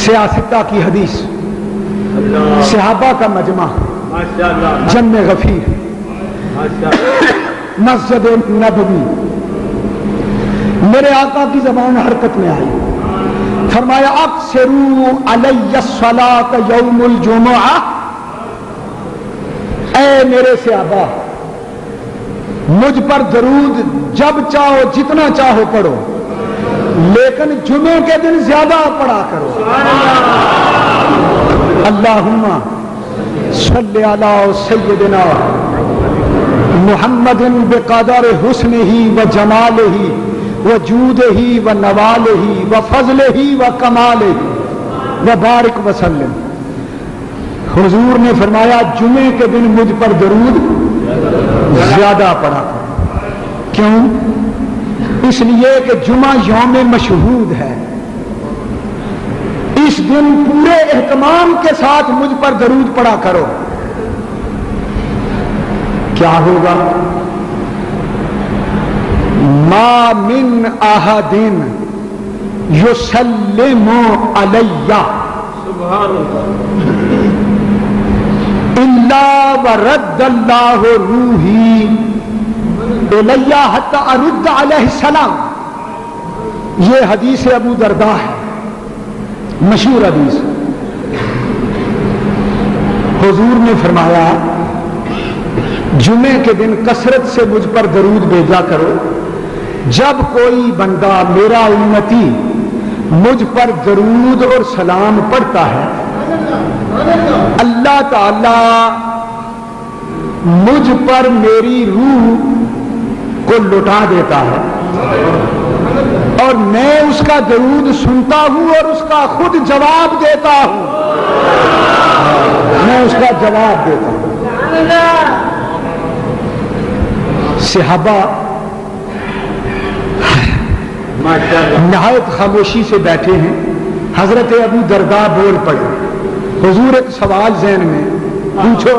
सियासता की हदीस, सहाबा का मजमा, जम्मे गफीर, मस्जिद नबवी, मेरे आका की जबान हरकत में आई। फरमाया अक्सरू अलैया सलात यौमुल जुमुआ, ऐ मेरे सहाबा मुझ पर दरूद जब चाहो जितना चाहो पढ़ो, लेकिन जुमे के दिन ज्यादा पढ़ा करो। अल्लाहुम्मा सल्ली अला सय्यिदिना मुहम्मदिन बिक़दर हुस्निही व जमालिही व जूदिही व नवालिही व फज़लिही व कमालिही व बारिक वसल्लम। हुजूर ने फरमाया जुमे के दिन मुझ पर दरूद ज्यादा पढ़ा करो। क्यों? इसलिए कि जुमा यौम मशहूद है। इस दिन पूरे एहतमाम के साथ मुझ पर दरूद पढ़ा करो। क्या होगा? मा मिन अहदिन युसल्लिमु अलैया इल्ला वरद्दल्लाहु रूही इलैया हत्ता अरुद्द अलैहि सलाम। ये हदीस अबू दरदा है, मशहूर हदीस। हुजूर ने फरमाया जुमे के दिन कसरत से मुझ पर दरूद भेजा करो। जब कोई बंदा मेरा उम्मती मुझ पर दरूद और सलाम पढ़ता है, अल्लाह ताला मुझ पर मेरी रूह को लुटा देता है और मैं उसका दरूद सुनता हूं और उसका खुद जवाब देता हूं। मैं उसका जवाब देता हूं। सहाबा नहायत खामोशी से बैठे हैं। हजरत अबू दरदा बोल पड़े। हुजूर एक सवाल ज़हन में पूछो।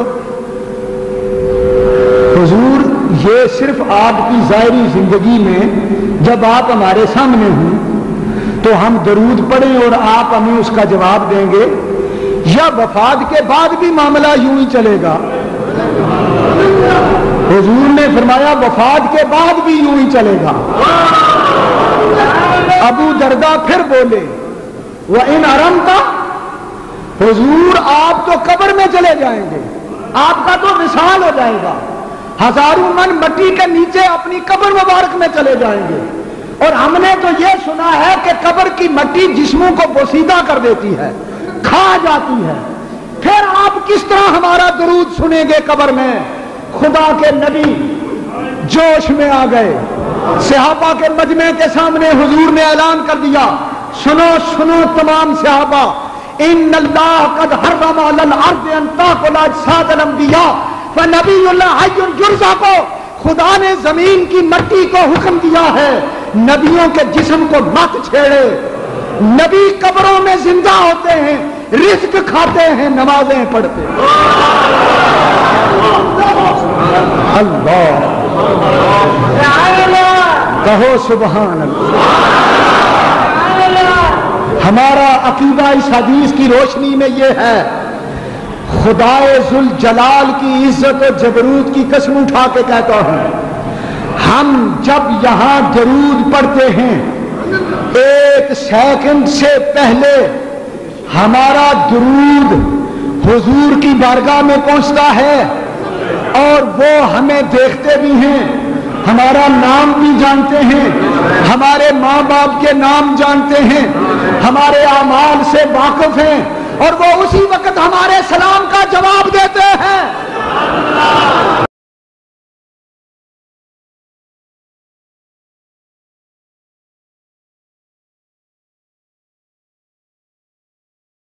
हुजूर ये सिर्फ आपकी ज़ाहिरी जिंदगी में जब आप हमारे सामने हों तो हम दरूद पढ़ें और आप हमें उसका जवाब देंगे, या वफात के बाद भी मामला यूं ही चलेगा? हुजूर ने फरमाया वफात के बाद भी यूं ही चलेगा। अबू दरदा फिर बोले व इन अरमता, हुजूर आप तो कब्र में चले जाएंगे, आपका तो विशाल हो जाएगा, हजारों मन मिट्टी के नीचे अपनी कब्र मुबारक में चले जाएंगे। और हमने तो यह सुना है कि कब्र की मिट्टी जिस्मों को बोसीदा कर देती है, खा जाती है। फिर आप किस तरह हमारा दरूद सुनेंगे कब्र में? खुदा के नबी जोश में आ गए। सहाबा के मजमे के सामने हुजूर ने ऐलान कर दिया, सुनो सुनो तमाम सहाबा, इन्नल्लाह कद हर्रम अलल अर्द अन ताकुल अजसादल अंबिया व नबियुल्लाह हय्युन युरज़क़ु। खुदा ने जमीन की मिट्टी को हुक्म दिया है नबियों के जिस्म को मत छेड़े। नबी कब्रों में जिंदा होते हैं, रिज़्क खाते हैं, नमाजें पढ़ते हैं। अल्लाह कहो सुभान अल्लाह। हमारा अकीदा इस हदीस की रोशनी में यह है, खुदाए जुल जलाल की इज्जत और जबरूत की कसम उठा के कहता हूं, हम जब यहां दरूद पढ़ते हैं एक सेकंड से पहले हमारा दरूद हुजूर की बारगाह में पहुंचता है और वो हमें देखते भी हैं, हमारा नाम भी जानते हैं, हमारे माँ बाप के नाम जानते हैं, हमारे आमाल से वाकिफ हैं और वो उसी वक्त हमारे सलाम का जवाब देते हैं।